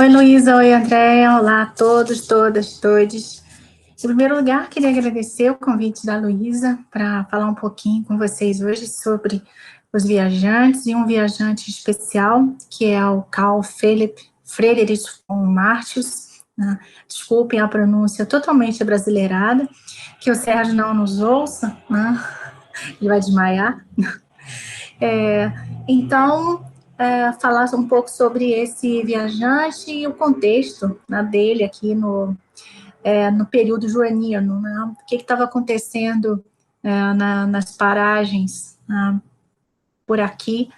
Oi, Luísa. Oi, Andréia. Olá a todos, todas, todes. Em primeiro lugar, queria agradecer o convite da Luísa para falar um pouquinho com vocês hoje sobre os viajantes e um viajante especial, que é o Carl Philipp Friedrich von Martius. Né? Desculpem a pronúncia totalmente abrasileirada, que o Sérgio não nos ouça, né? Ele vai desmaiar. Então, falar um pouco sobre esse viajante e o contexto, né, dele aqui no período joanino, né, o que estava acontecendo nas paragens, né, por aqui,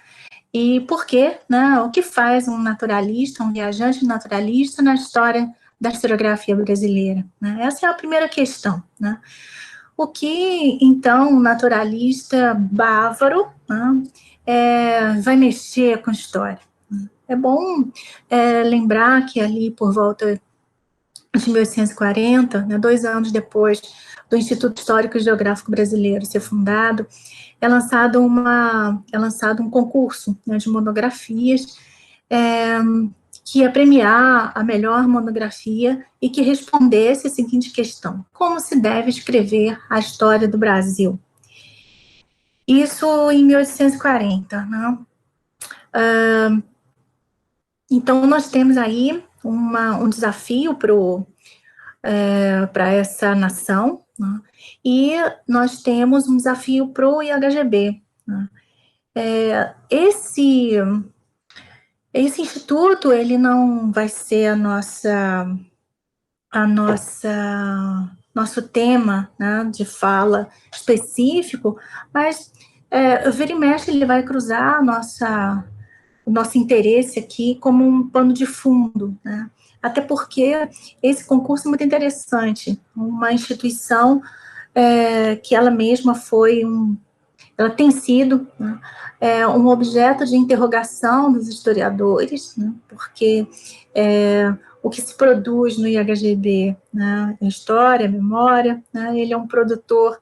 e por quê, né, o que faz um naturalista, um viajante naturalista na história da historiografia brasileira. Né? Essa é a primeira questão. Né? O que, então, um naturalista bávaro, né, vai mexer com a história? É bom lembrar que ali por volta de 1840, né, 2 anos depois do Instituto Histórico e Geográfico Brasileiro ser fundado, é lançado um concurso, né, de monografias que ia premiar a melhor monografia e que respondesse a seguinte questão: como se deve escrever a história do Brasil? Isso em 1840, né? Então, nós temos aí um desafio para essa nação, né? E nós temos um desafio para o IHGB. Né? Esse instituto, ele não vai ser nosso tema, né, de fala específico, mas vira e mexe ele vai cruzar o nosso interesse aqui como um pano de fundo, né? Até porque esse concurso é muito interessante, uma instituição que ela mesma ela tem sido, né, um objeto de interrogação dos historiadores, né, porque o que se produz no IHGB, né, história, memória, né, ele é um produtor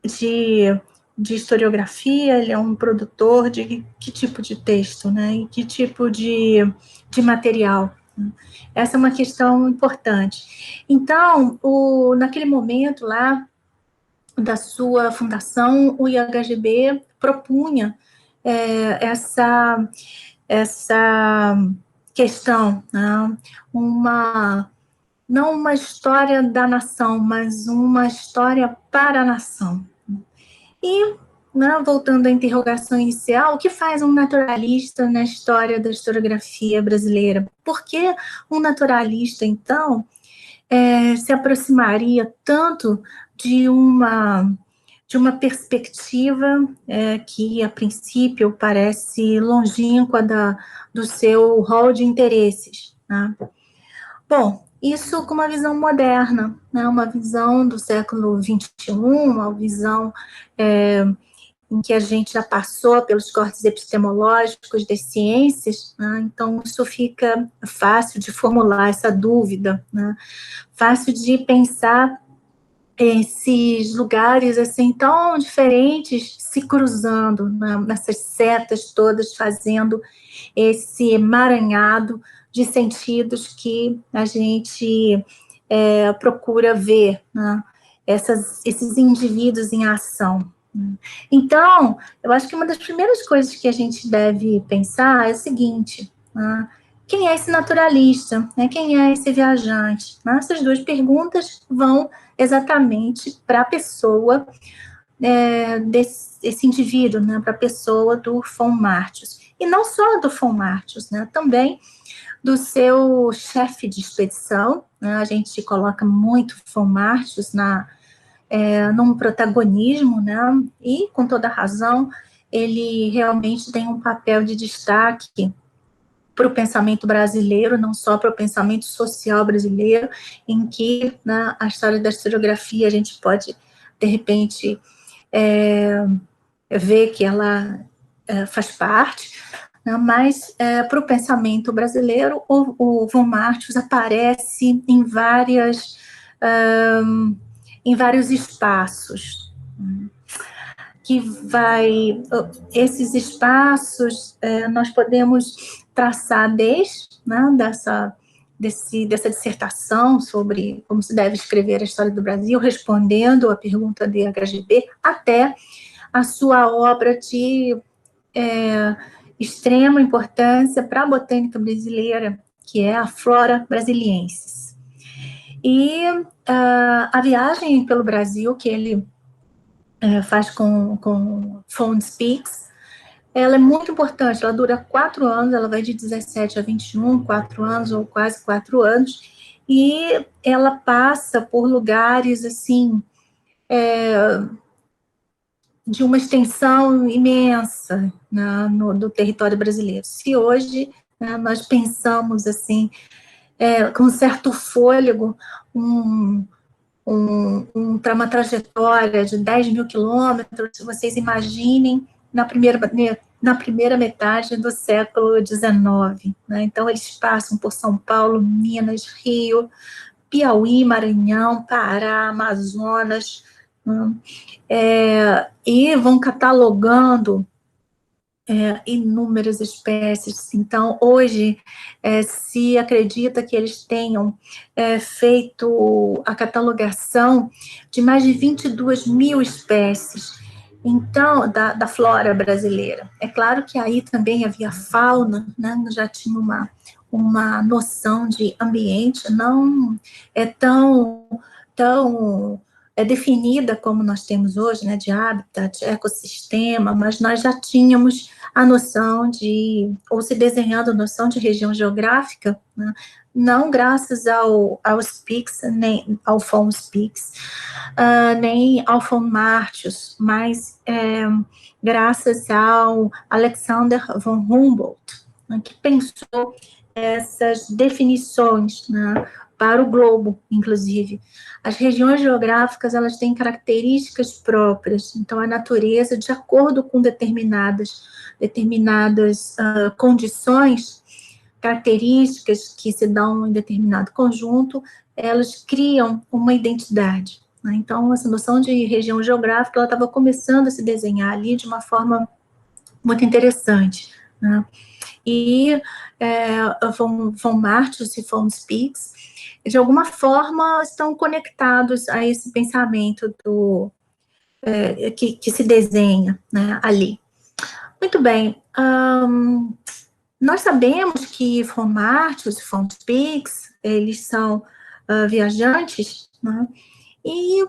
de historiografia, ele é um produtor de que tipo de texto, né, e que tipo de material. Né? Essa é uma questão importante. Então, naquele momento lá da sua fundação, o IHGB propunha essa questão, né? Não uma história da nação, mas uma história para a nação. E, né, voltando à interrogação inicial, o que faz um naturalista na história da historiografia brasileira? Por que um naturalista, então, se aproximaria tanto de uma perspectiva que, a princípio, parece longínqua do seu rol de interesses. Né? Bom, isso com uma visão moderna, né? Uma visão do século XXI, uma visão em que a gente já passou pelos cortes epistemológicos das ciências, né? Então isso fica fácil de formular essa dúvida, né? Fácil de pensar esses lugares assim tão diferentes se cruzando, né, nessas setas todas, fazendo esse emaranhado de sentidos que a gente procura ver, né, esses indivíduos em ação. Então, eu acho que uma das primeiras coisas que a gente deve pensar é o seguinte: né, quem é esse naturalista? Né? Quem é esse viajante? Né? Essas duas perguntas vão exatamente para a pessoa desse indivíduo, né? Para a pessoa do von Martius. E não só do von Martius, né? Também do seu chefe de expedição. Né? A gente coloca muito von Martius num protagonismo, né? E com toda razão, ele realmente tem um papel de destaque para o pensamento brasileiro, não só para o pensamento social brasileiro, em que a história da historiografia a gente pode, de repente, ver que ela faz parte, né, mas para o pensamento brasileiro, o von Martius aparece em vários espaços, que vai, esses espaços, nós podemos traçar né, dessa dissertação sobre como se deve escrever a história do Brasil, respondendo a pergunta de HGB, até a sua obra de extrema importância para a botânica brasileira, que é a Flora Brasiliensis. E a viagem pelo Brasil que ele faz com Phone Speaks, ela é muito importante, ela dura 4 anos, ela vai de 17 a 21, 4 anos, ou quase 4 anos, e ela passa por lugares, assim, de uma extensão imensa, né, do território brasileiro. Se hoje, né, nós pensamos, assim, com certo fôlego, para uma trajetória de 10 mil quilômetros, vocês imaginem na primeira metade do século XIX. Né? Então, eles passam por São Paulo, Minas, Rio, Piauí, Maranhão, Pará, Amazonas, né? E vão catalogando inúmeras espécies. Então, hoje, se acredita que eles tenham feito a catalogação de mais de 22 mil espécies, então, da flora brasileira. É claro que aí também havia fauna, né, já tinha uma noção de ambiente, não é tão definida como nós temos hoje, né, de habitat, ecossistema, mas nós já tínhamos a noção ou se desenhando a noção de região geográfica, né, não graças ao Spix, nem ao Phone Spix, nem ao Phone Martius, mas graças ao Alexander von Humboldt, né, que pensou essas definições, né, para o globo, inclusive. As regiões geográficas, elas têm características próprias, então a natureza, de acordo com determinadas condições, características que se dão em determinado conjunto, elas criam uma identidade. Né? Então, essa noção de região geográfica, ela estava começando a se desenhar ali de uma forma muito interessante, né? E Von Martius e Phone Speaks, de alguma forma, estão conectados a esse pensamento que se desenha, né, ali. Muito bem, nós sabemos que Von Martius e Phone Speaks, eles são viajantes, né, e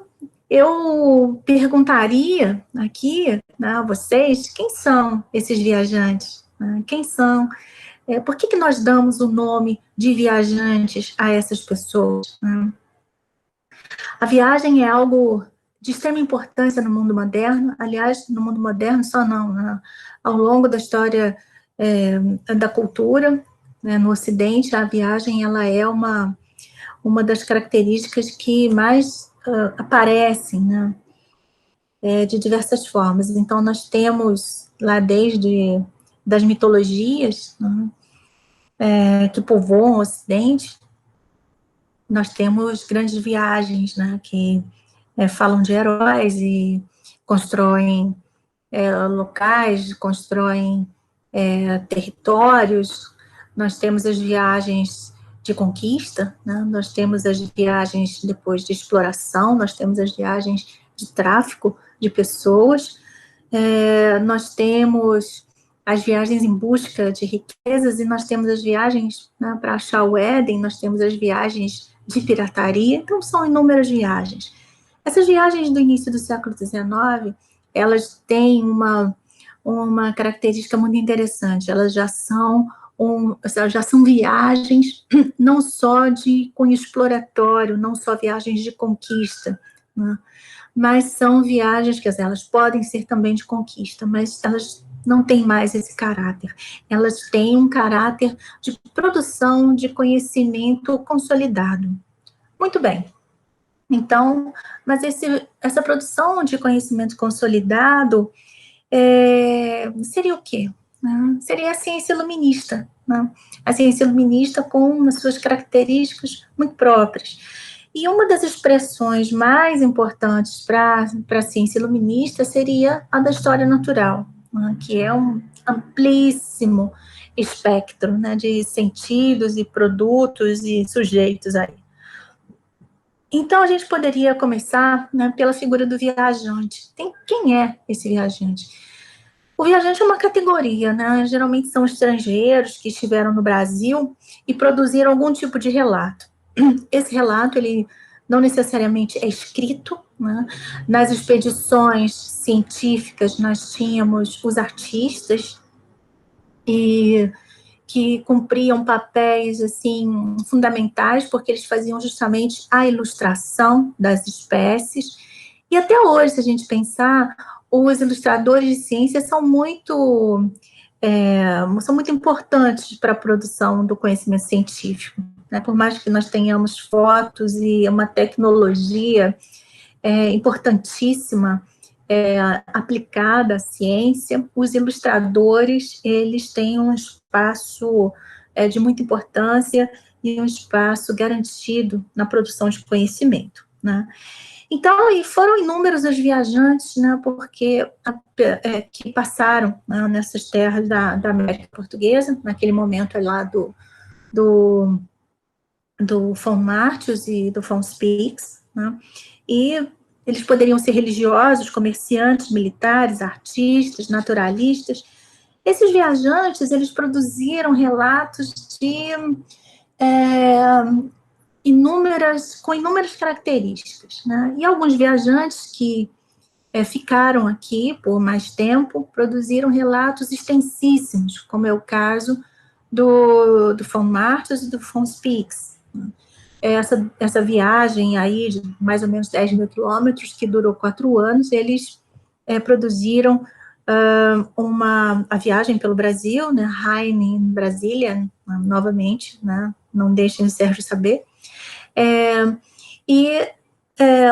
eu perguntaria aqui, né, a vocês, quem são esses viajantes? Né, quem são? Por que nós damos o nome de viajantes a essas pessoas? Né? A viagem é algo de extrema importância no mundo moderno, aliás, no mundo moderno só não, né? Ao longo da história da cultura, né, no Ocidente, a viagem ela é uma das características que mais aparecem, né, de diversas formas. Então, nós temos lá desde das mitologias, né, que povoam o Ocidente, nós temos grandes viagens, né, que falam de heróis e constroem locais, constroem territórios. Nós temos as viagens de conquista, né, nós temos as viagens depois de exploração, nós temos as viagens de tráfico de pessoas, nós temos as viagens em busca de riquezas, e nós temos as viagens, né, para achar o Éden, nós temos as viagens de pirataria, então são inúmeras viagens. Essas viagens do início do século XIX, elas têm uma característica muito interessante, elas já são viagens não só de cunho exploratório, não só viagens de conquista, né, mas são viagens, quer dizer, elas podem ser também de conquista, mas elas não têm mais esse caráter. Elas têm um caráter de produção de conhecimento consolidado. Muito bem. Então, mas essa produção de conhecimento consolidado seria o quê? Né? Seria a ciência iluminista, né? A ciência iluminista com as suas características muito próprias. E uma das expressões mais importantes para a ciência iluminista seria a da história natural, né, que é um amplíssimo espectro, né, de sentidos e produtos e sujeitos aí. Então, a gente poderia começar, né, pela figura do viajante. Quem é esse viajante? O viajante é uma categoria, né? Geralmente são estrangeiros que estiveram no Brasil e produziram algum tipo de relato. Esse relato, ele não necessariamente é escrito, né? Nas expedições científicas, nós tínhamos os artistas e que cumpriam papéis assim fundamentais, porque eles faziam justamente a ilustração das espécies. E até hoje, se a gente pensar, os ilustradores de ciência são muito importantes para a produção do conhecimento científico, né? Por mais que nós tenhamos fotos e uma tecnologia importantíssima aplicada à ciência, os ilustradores, eles têm um espaço de muita importância e um espaço garantido na produção de conhecimento, né? Então, e foram inúmeros os viajantes, né, que passaram, né, nessas terras da América Portuguesa, naquele momento lá do von Martius e do von Spix, né, e eles poderiam ser religiosos, comerciantes, militares, artistas, naturalistas. Esses viajantes, eles produziram relatos de com inúmeras características, né? E alguns viajantes que ficaram aqui por mais tempo produziram relatos extensíssimos, como é o caso do von Martius e do von Spix. Essa viagem aí de mais ou menos 10 mil quilômetros, que durou 4 anos, eles produziram a viagem pelo Brasil, né, Heine em Brasília, novamente, né, não deixem o Sérgio saber,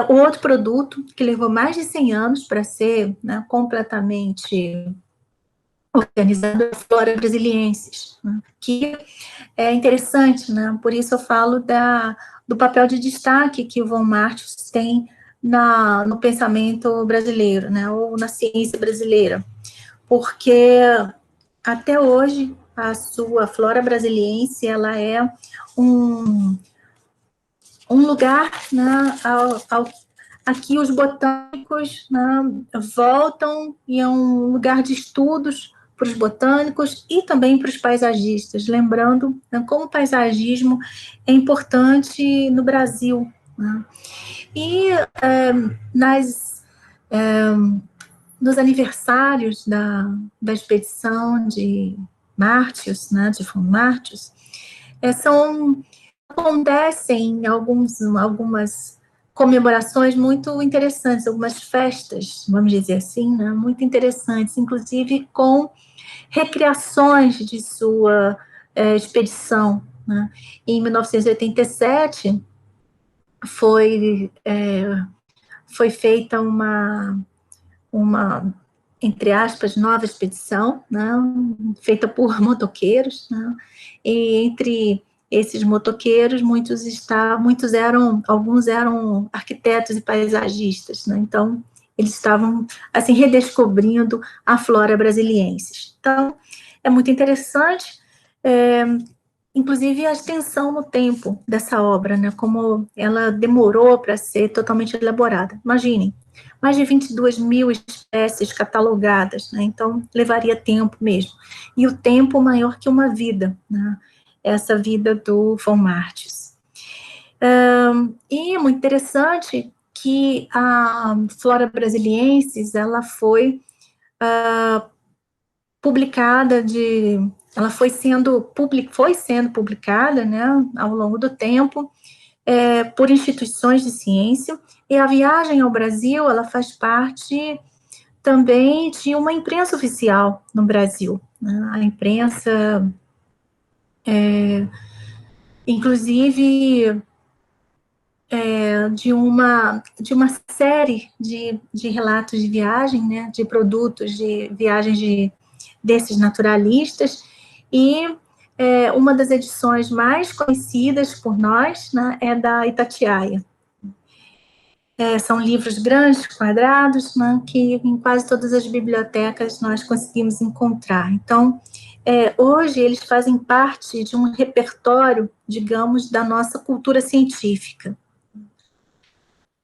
o outro produto que levou mais de 100 anos para ser, né, completamente organizado é a Flora Brasiliensis, né, que é interessante, né, por isso eu falo do papel de destaque que o von Martius tem no pensamento brasileiro, né, ou na ciência brasileira, porque até hoje a sua Flora Brasiliensis, ela é um lugar, né, aqui os botânicos, né, voltam e é um lugar de estudos para os botânicos e também para os paisagistas, lembrando, né, como o paisagismo é importante no Brasil, né. E nos aniversários da expedição de Martius, né, de von Martius, acontecem algumas comemorações muito interessantes, algumas festas, vamos dizer assim, né, muito interessantes, inclusive com recriações de sua expedição, né. Em 1987 foi feita uma, entre aspas, nova expedição, né, feita por motoqueiros, né, e entre esses motoqueiros, alguns eram arquitetos e paisagistas, né, então eles estavam, assim, redescobrindo a flora brasiliensis. Então, é muito interessante, inclusive a extensão no tempo dessa obra, né, como ela demorou para ser totalmente elaborada. Imaginem, mais de 22 mil espécies catalogadas, né, então levaria tempo mesmo. E o tempo maior que uma vida, né, essa vida do von Martius. E é muito interessante que a Flora Brasiliensis, ela foi publicada ela foi sendo publicada, né, ao longo do tempo, por instituições de ciência, e a viagem ao Brasil, ela faz parte também de uma imprensa oficial no Brasil, né, a imprensa, inclusive, de uma série de relatos de viagem, né, de produtos de viagens desses naturalistas, e uma das edições mais conhecidas por nós, né, é da Itatiaia. São livros grandes, quadrados, né, que em quase todas as bibliotecas nós conseguimos encontrar. Então, hoje eles fazem parte de um repertório, digamos, da nossa cultura científica.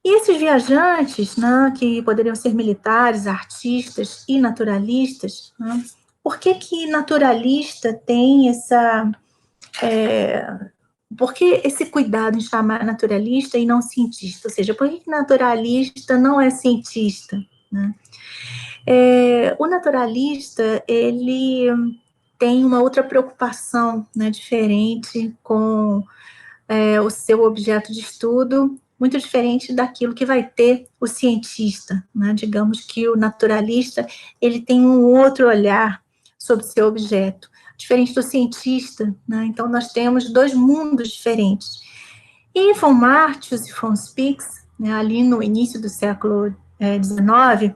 E esses viajantes, né, que poderiam ser militares, artistas e naturalistas, né, por que naturalista tem essa... por que esse cuidado em chamar naturalista e não cientista? Ou seja, por que naturalista não é cientista, né? O naturalista, ele tem uma outra preocupação, né, diferente com o seu objeto de estudo, muito diferente daquilo que vai ter o cientista, né? Digamos que o naturalista, ele tem um outro olhar sobre o seu objeto, diferente do cientista, né? Então, nós temos dois mundos diferentes. E von Martius e von Spix, né, ali no início do século XIX,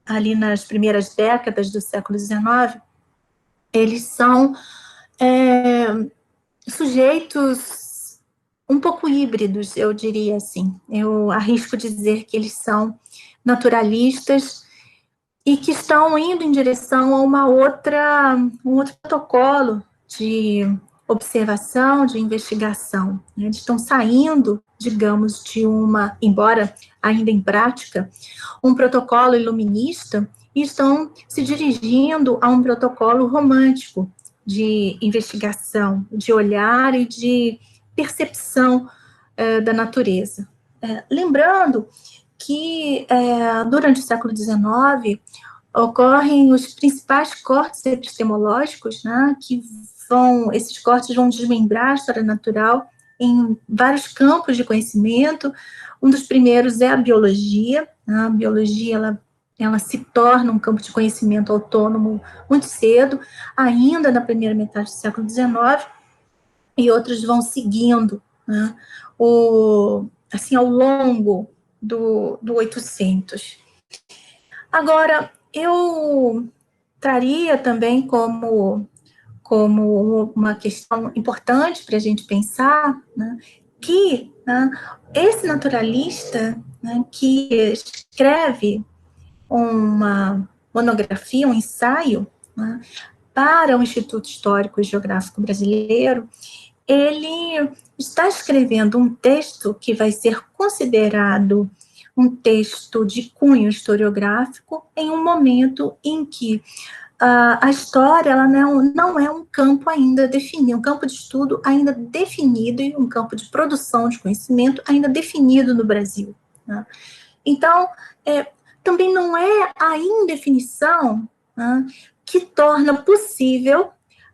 ali nas primeiras décadas do século XIX, eles são sujeitos um pouco híbridos, eu diria assim. Eu arrisco dizer que eles são naturalistas e que estão indo em direção a um outro protocolo de observação, de investigação. Eles estão saindo, digamos, de embora ainda em prática, um protocolo iluminista e estão se dirigindo a um protocolo romântico de investigação, de olhar e de percepção da natureza. Lembrando que durante o século XIX ocorrem os principais cortes epistemológicos, né, esses cortes vão desmembrar a história natural em vários campos de conhecimento. Um dos primeiros é a biologia, né? A biologia, ela se torna um campo de conhecimento autônomo muito cedo, ainda na primeira metade do século XIX, e outros vão seguindo, né, assim, ao longo do 800. Agora, eu traria também como uma questão importante para a gente pensar, né, que, né, esse naturalista, né, que escreve uma monografia, um ensaio, né, para o Instituto Histórico e Geográfico Brasileiro, ele está escrevendo um texto que vai ser considerado um texto de cunho historiográfico em um momento em que a história ela não é um campo ainda definido, um campo de estudo ainda definido e um campo de produção de conhecimento ainda definido no Brasil, né? Então, também não é a indefinição, né, que torna possível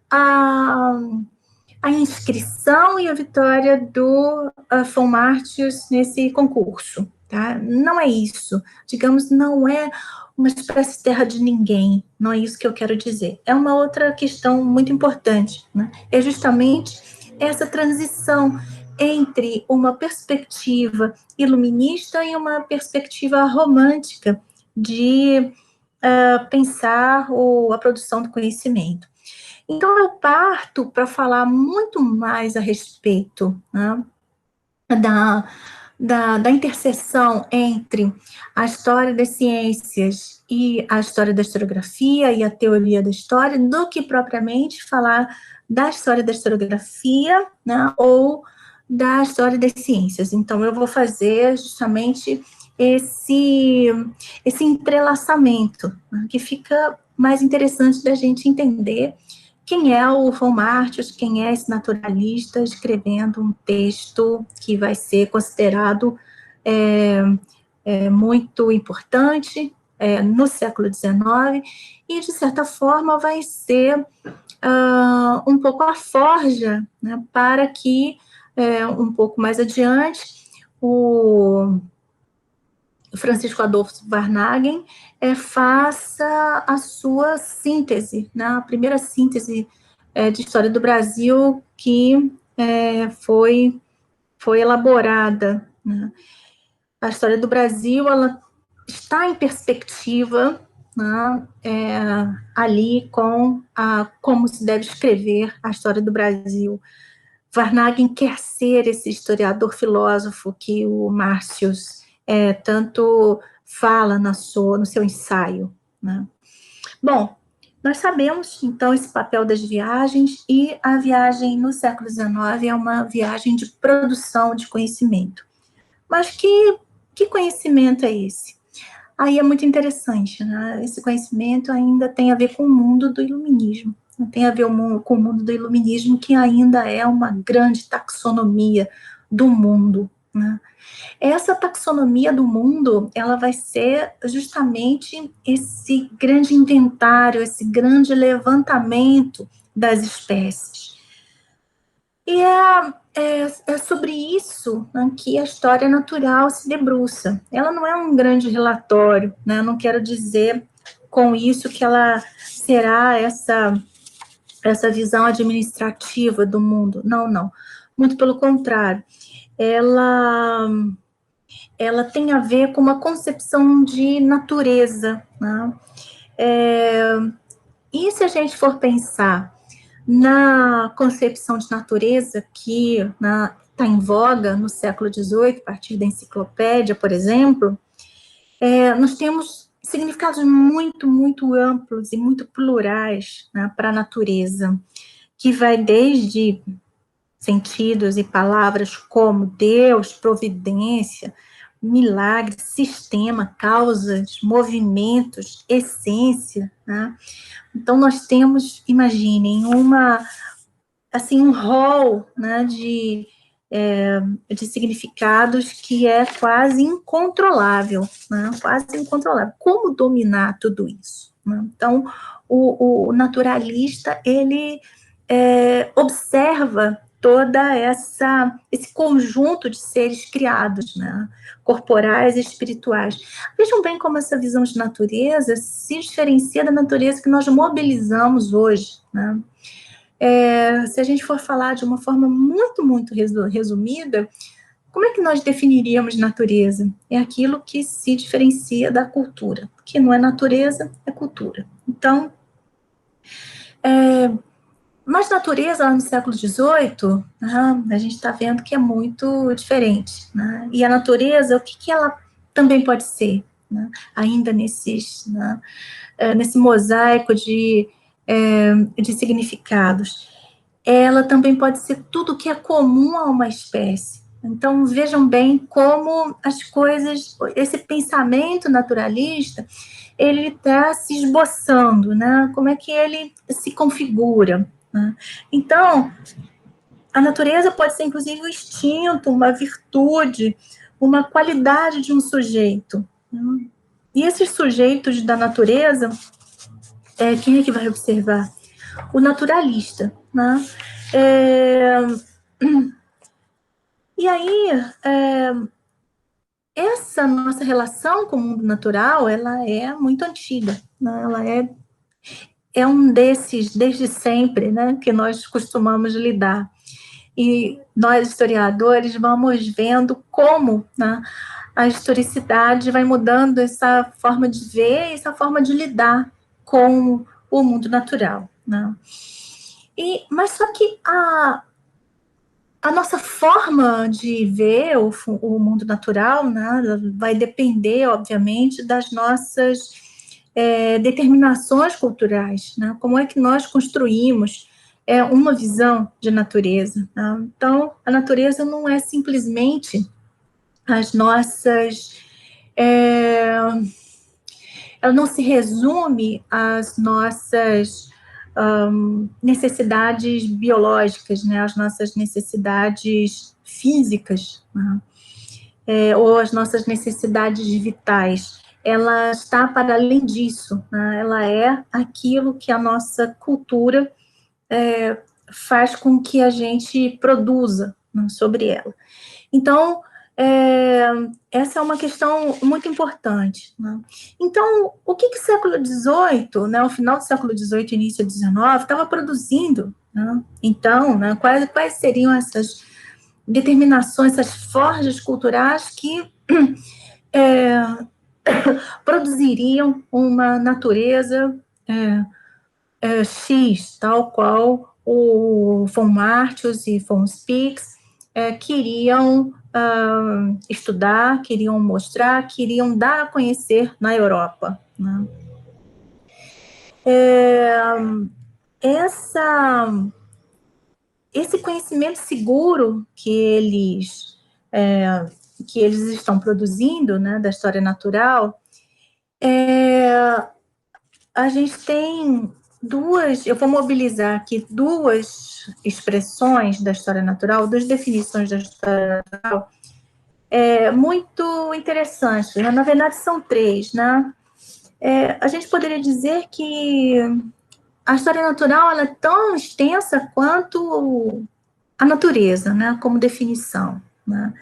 a inscrição e a vitória do von Martius nesse concurso, tá? Não é isso. Digamos, não é uma espécie de terra de ninguém, não é isso que eu quero dizer. É uma outra questão muito importante, né? É justamente essa transição entre uma perspectiva iluminista e uma perspectiva romântica de pensar a produção do conhecimento. Então, eu parto para falar muito mais a respeito, né, da interseção entre a história das ciências e a história da historiografia e a teoria da história, do que propriamente falar da história da historiografia, né, ou da história das ciências. Então, eu vou fazer justamente esse entrelaçamento, né, que fica mais interessante da gente entender quem é o von Martius, quem é esse naturalista escrevendo um texto que vai ser considerado muito importante no século XIX e, de certa forma, vai ser um pouco a forja, né, para que, um pouco mais adiante, o Francisco Adolfo Varnhagen faça a sua síntese, né, a primeira síntese de história do Brasil que foi elaborada, né. A história do Brasil, ela está em perspectiva, né, ali com como se deve escrever a história do Brasil. Varnhagen quer ser esse historiador filósofo que o Márcios tanto fala no seu ensaio, né? Bom, nós sabemos, então, esse papel das viagens, e a viagem no século XIX é uma viagem de produção de conhecimento. Mas que conhecimento é esse? Aí é muito interessante, né? Esse conhecimento ainda tem a ver com o mundo do iluminismo. Tem a ver com o mundo do iluminismo, que ainda é uma grande taxonomia do mundo, né? Essa taxonomia do mundo, ela vai ser justamente esse grande inventário, esse grande levantamento das espécies. E é sobre isso, né, que a história natural se debruça. Ela não é um grande relatório, né? Eu não quero dizer com isso que ela será essa visão administrativa do mundo. Não, não. Muito pelo contrário. Ela tem a ver com uma concepção de natureza, né? E se a gente for pensar na concepção de natureza que está em voga no século XVIII, a partir da enciclopédia, por exemplo, nós temos significados muito, muito amplos e muito plurais, né, para a natureza, que vai desde sentidos e palavras como Deus, providência, milagre, sistema, causas, movimentos, essência, né? Então, nós temos, imaginem, um rol, né, de significados que é quase incontrolável, né? Quase incontrolável. Como dominar tudo isso, né? Então, o naturalista, ele observa toda esse conjunto de seres criados, né? Corporais e espirituais. Vejam bem como essa visão de natureza se diferencia da natureza que nós mobilizamos hoje, né? Se a gente for falar de uma forma muito, muito resumida, como é que nós definiríamos natureza? É aquilo que se diferencia da cultura, que não é natureza, é cultura. Então, mas natureza, lá no século XVIII, a gente está vendo que é muito diferente, né? E a natureza, o que ela também pode ser, né? Ainda nesse mosaico de significados. Ela também pode ser tudo que é comum a uma espécie. Então, vejam bem como as coisas, esse pensamento naturalista, ele está se esboçando, né? Como é que ele se configura, né? Então, a natureza pode ser, inclusive, um instinto, uma virtude, uma qualidade de um sujeito, né? E esses sujeitos da natureza, quem é que vai observar? O naturalista, né? E aí, essa nossa relação com o mundo natural, ela é muito antiga, né? Ela é um desses, desde sempre, né, que nós costumamos lidar. E nós, historiadores, vamos vendo como, né, a historicidade vai mudando essa forma de ver, essa forma de lidar com o mundo natural, né? Mas só que a nossa forma de ver o mundo natural, né, vai depender, obviamente, das nossas determinações culturais, né? Como é que nós construímos uma visão de natureza, né? Então, a natureza não é simplesmente as nossas... ela não se resume às nossas necessidades biológicas, né, as nossas necessidades físicas, né, ou as nossas necessidades vitais. Ela está para além disso, né, ela é aquilo que a nossa cultura faz com que a gente produza, né, sobre ela. Então, essa é uma questão muito importante, né? Então, o que o século XVIII, né, o final do século XVIII, início do XIX, estava produzindo, né? Então, né, quais seriam essas determinações, essas forjas culturais que produziriam uma natureza X, tal qual o von Martius e von Spix queriam estudar, queriam mostrar, queriam dar a conhecer na Europa, né? Esse conhecimento seguro que eles estão produzindo, né, da história natural, a gente tem eu vou mobilizar aqui duas expressões da história natural, duas definições da história natural, muito interessantes, né? Na verdade são três, né? A gente poderia dizer que a história natural ela é tão extensa quanto a natureza, né, como definição, né?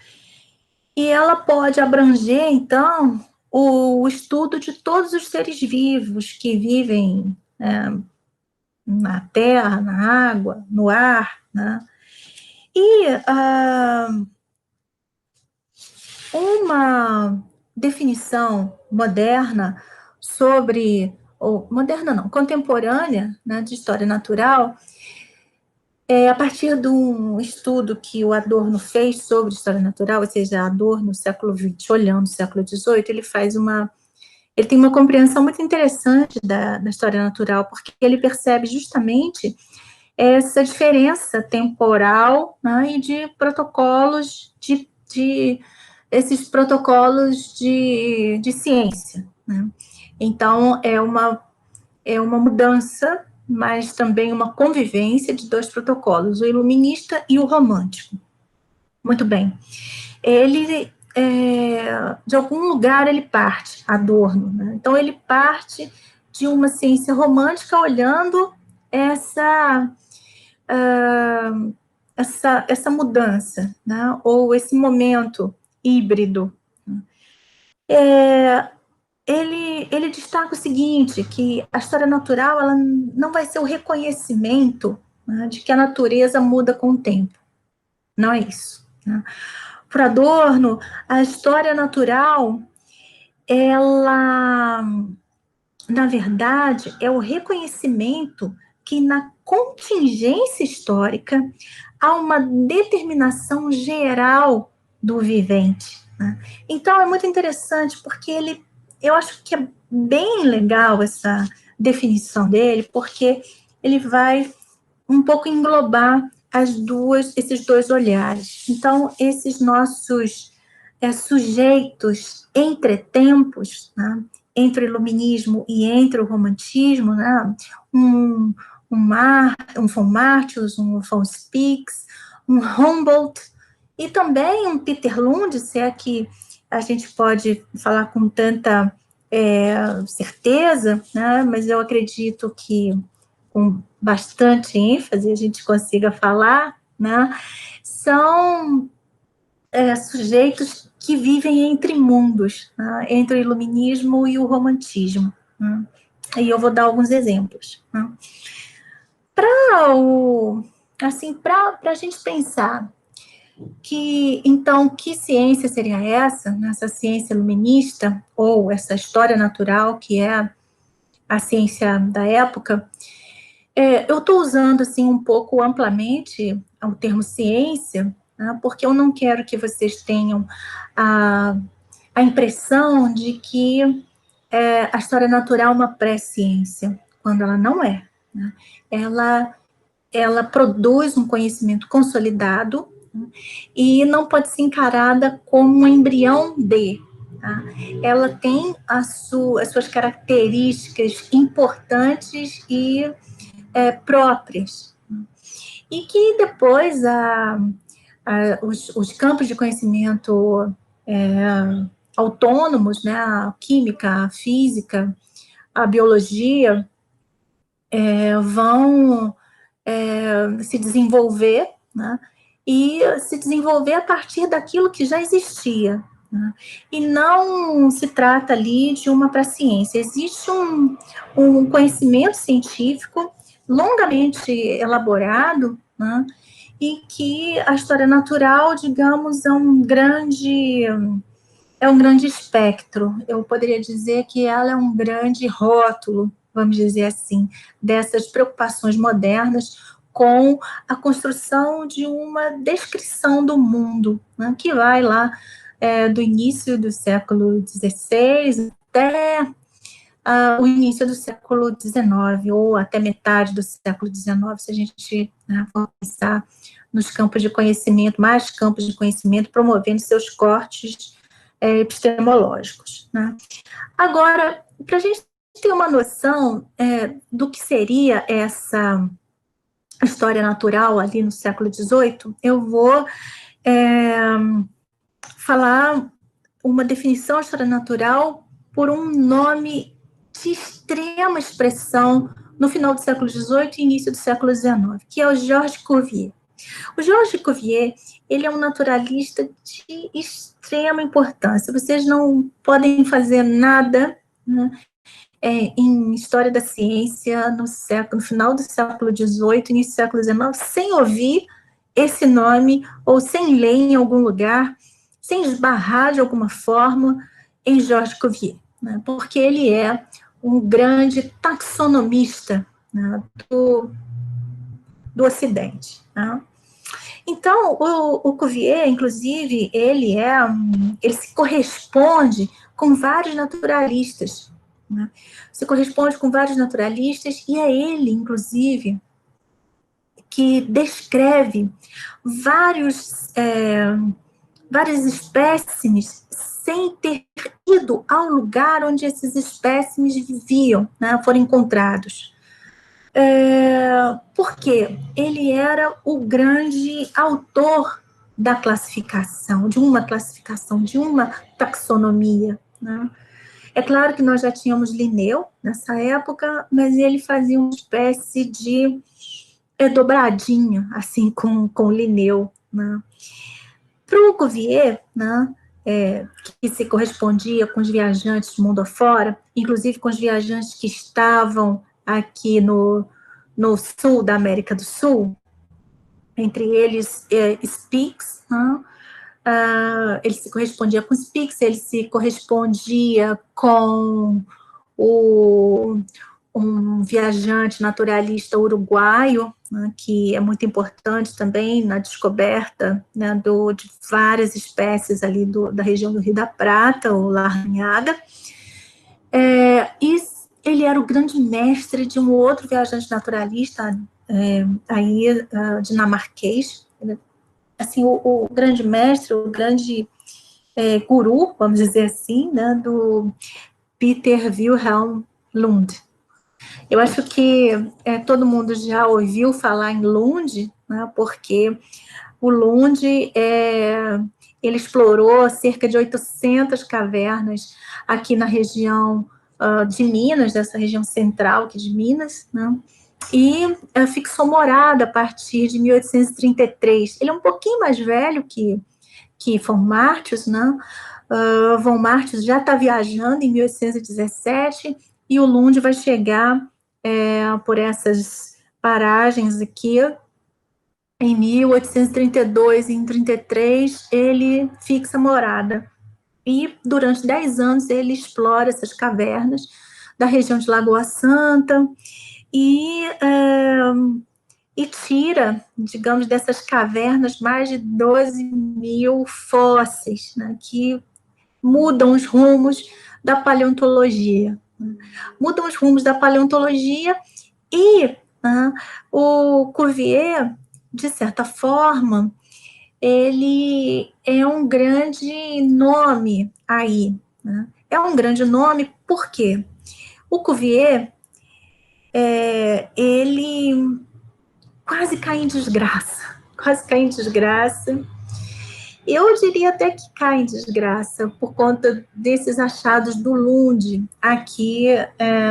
E ela pode abranger, então, o estudo de todos os seres vivos que vivem na terra, na água, no ar, né? E uma definição moderna ou moderna não, contemporânea, né, de história natural, a partir de um estudo que o Adorno fez sobre história natural, ou seja, Adorno no século XX, olhando o século XVIII, ele tem uma compreensão muito interessante da história natural, porque ele percebe justamente essa diferença temporal, né, e de protocolos, esses protocolos de ciência, né? Então, é uma mudança, mas também uma convivência de dois protocolos, o iluminista e o romântico. Muito bem. Ele, de algum lugar, ele parte, Adorno, né? Então, ele parte de uma ciência romântica olhando essa mudança, né? Ou esse momento híbrido. Ele destaca o seguinte, que a história natural ela não vai ser o reconhecimento, né, de que a natureza muda com o tempo. Não é isso, né? Para Adorno, a história natural, ela, na verdade, é o reconhecimento que na contingência histórica há uma determinação geral do vivente, né? Então, é muito interessante, porque eu acho que é bem legal essa definição dele, porque ele vai um pouco englobar esses dois olhares. Então, esses nossos sujeitos entre tempos, né, entre o iluminismo e entre o romantismo, né, um von Martius, um von Spix, um Humboldt, e também um Peter Lund, se é que a gente pode falar com tanta certeza, né, mas eu acredito que com bastante ênfase a gente consiga falar, né, são sujeitos que vivem entre mundos, né, entre o iluminismo e o romantismo, né? E eu vou dar alguns exemplos, né? Para a gente pensar então, que ciência seria essa ciência iluminista, ou essa história natural, que é a ciência da época, eu estou usando, assim, um pouco amplamente o termo ciência, né, porque eu não quero que vocês tenham a impressão de que a história natural é uma pré-ciência, quando ela não é, né? Ela produz um conhecimento consolidado, né, e não pode ser encarada como um embrião de. Tá? Ela tem as suas características importantes e próprias. E que depois os campos de conhecimento autônomos, né, a química, a física, a biologia, vão se desenvolver, né, e se desenvolver a partir daquilo que já existia, né? E não se trata ali de uma pré-ciência. Existe um conhecimento científico longamente elaborado, né, e que a história natural, digamos, é um grande é um grande espectro. Eu poderia dizer que ela é um grande rótulo, vamos dizer assim, dessas preocupações modernas com a construção de uma descrição do mundo, né, que vai lá do início do século XVI até o início do século XIX, ou até metade do século XIX, se a gente for pensar nos campos de conhecimento, mais campos de conhecimento, promovendo seus cortes epistemológicos. Né? Agora, para a gente ter uma noção do que seria essa história natural ali no século XVIII, eu vou falar uma definição de história natural por um nome de extrema expressão no final do século XVIII e início do século XIX, que é o Georges Cuvier. O Georges Cuvier, ele é um naturalista de extrema importância. Vocês não podem fazer nada, né, em história da ciência no final do século XVIII, início do século XIX, sem ouvir esse nome ou sem ler em algum lugar, sem esbarrar de alguma forma em Georges Cuvier, né, porque ele é um grande taxonomista, né, do Ocidente. Né. Então, o Cuvier, inclusive, ele se corresponde com vários naturalistas, né? Se corresponde com vários naturalistas, e é ele, inclusive, que descreve vários espécimes sem ter ido ao lugar onde esses espécimes viviam, né, foram encontrados. Porque ele era o grande autor da classificação, de uma taxonomia, né? É claro que nós já tínhamos Linneu nessa época, mas ele fazia uma espécie de dobradinha, assim, com Linneu, né? Para o Cuvier, né, que se correspondia com os viajantes do mundo afora, inclusive com os viajantes que estavam aqui no sul da América do Sul, entre eles Spix, né? Ele se correspondia com Spix, ele se correspondia com um viajante naturalista uruguaio, né, que é muito importante também na descoberta, né, de várias espécies ali da região do Rio da Prata, o Larrañaga. E ele era o grande mestre de um outro viajante naturalista, dinamarquês, assim, o grande mestre, o grande guru, vamos dizer assim, né, do Peter Wilhelm Lund. Eu acho que todo mundo já ouviu falar em Lund, né, porque o Lund ele explorou cerca de 800 cavernas aqui na região de Minas, dessa região central aqui de Minas, né, e fixou morada a partir de 1833. Ele é um pouquinho mais velho que von Martius, né? Von Martius já está viajando em 1817 e o Lund vai chegar por essas paragens aqui em 1832 e em 33 ele fixa morada. E durante 10 anos ele explora essas cavernas da região de Lagoa Santa e tira, digamos, dessas cavernas mais de 12.000 fósseis, né, que mudam os rumos da paleontologia. Mudam os rumos da paleontologia e o Cuvier, de certa forma, ele é um grande nome aí. Né? É um grande nome por quê? O Cuvier, ele quase cai em desgraça. Eu diria até que cai em desgraça por conta desses achados do Lund aqui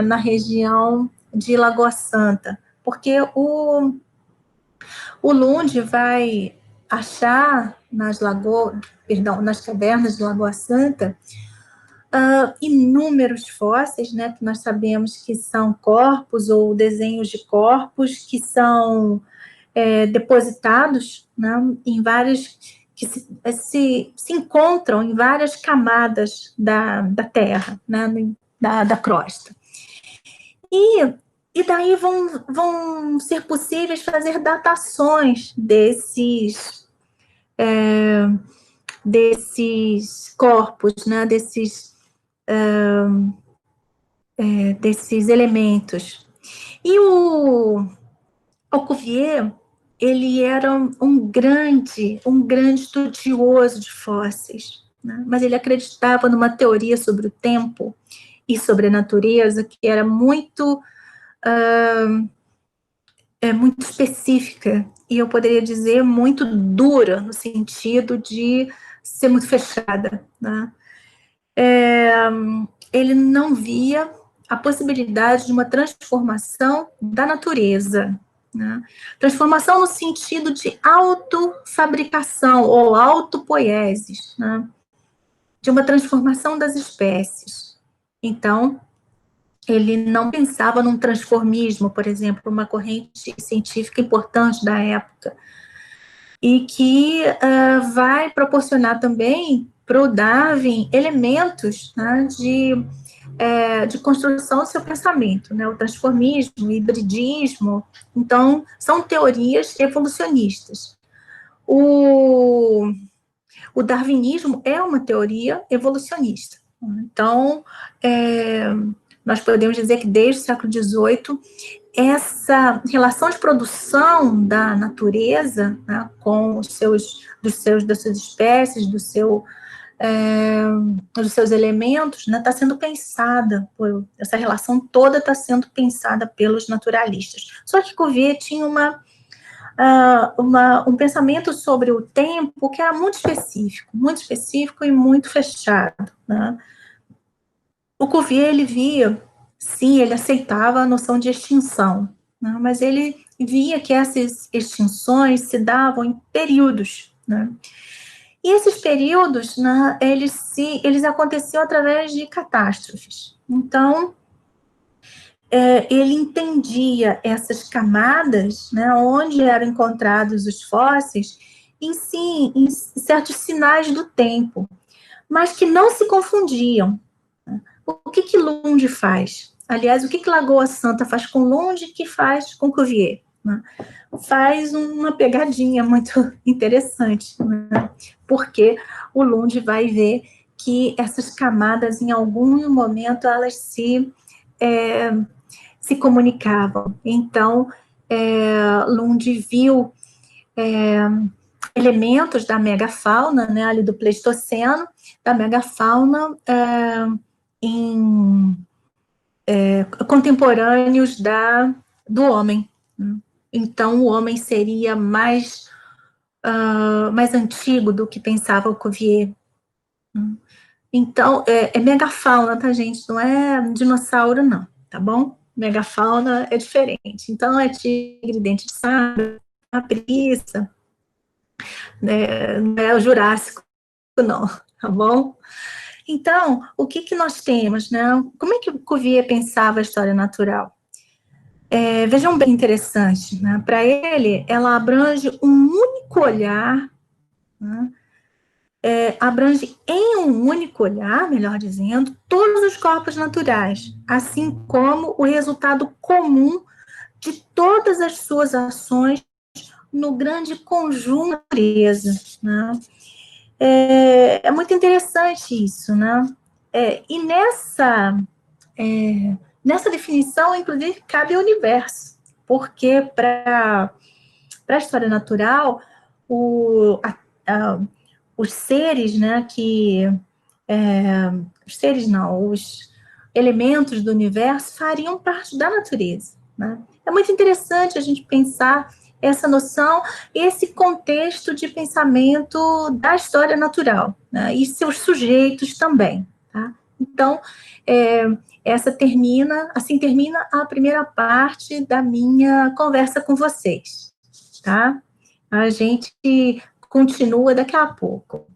na região de Lagoa Santa, porque o Lund vai achar nas cavernas de Lagoa Santa inúmeros fósseis, né, que nós sabemos que são corpos ou desenhos de corpos que são depositados, né, que se encontram em várias camadas da Terra, né, da crosta. E daí vão ser possíveis fazer datações desses corpos, né, desses elementos. E o Cuvier, ele era um grande estudioso de fósseis, né? Mas ele acreditava numa teoria sobre o tempo e sobre a natureza que era muito específica, e eu poderia dizer muito dura, no sentido de ser muito fechada, né? Ele não via a possibilidade de uma transformação da natureza, né? Transformação no sentido de autofabricação ou autopoiesis, né? De uma transformação das espécies. Então, ele não pensava num transformismo, por exemplo, uma corrente científica importante da época, e que vai proporcionar também para o Darwin elementos, né, de construção do seu pensamento, né, o transformismo, o hibridismo. Então, são teorias evolucionistas. O darwinismo é uma teoria evolucionista. Então, nós podemos dizer que desde o século XVIII, essa relação de produção da natureza, né, com das suas espécies, dos seus elementos, né, está sendo pensada, essa relação toda está sendo pensada pelos naturalistas. Só que Cuvier tinha um pensamento sobre o tempo que era muito específico e muito fechado, né? O Cuvier, ele via, sim, ele aceitava a noção de extinção, né? Mas ele via que essas extinções se davam em períodos, né? E esses períodos, né, eles aconteciam através de catástrofes. Então, ele entendia essas camadas, né, onde eram encontrados os fósseis, em certos sinais do tempo, mas que não se confundiam. O que Lund faz? Aliás, o que Lagoa Santa faz com Lund que faz com Cuvier? Né? Faz uma pegadinha muito interessante, né? Porque o Lund vai ver que essas camadas, em algum momento, elas se comunicavam. Então, Lund viu elementos da megafauna, né, ali do Pleistoceno, da megafauna contemporâneos do homem. Então, o homem seria mais antigo do que pensava o Cuvier. Então, é megafauna, tá, gente? Não é dinossauro, não, tá bom? Megafauna é diferente. Então, é tigre, dente de sabre, a preguiça, né? Não é o Jurássico, não, tá bom? Então, o que nós temos, né? Como é que o Cuvier pensava a história natural? Vejam bem interessante, né? Para ele, ela abrange um único olhar, né? Abrange em um único olhar, melhor dizendo, todos os corpos naturais, assim como o resultado comum de todas as suas ações no grande conjunto da natureza, né? É muito interessante isso, né? E nessa definição, inclusive, cabe o universo, porque para a história natural, os seres, né, os seres não, os elementos do universo fariam parte da natureza, né? É muito interessante a gente pensar essa noção, esse contexto de pensamento da história natural, né, e seus sujeitos também, tá? Então, assim termina a primeira parte da minha conversa com vocês, tá? A gente continua daqui a pouco.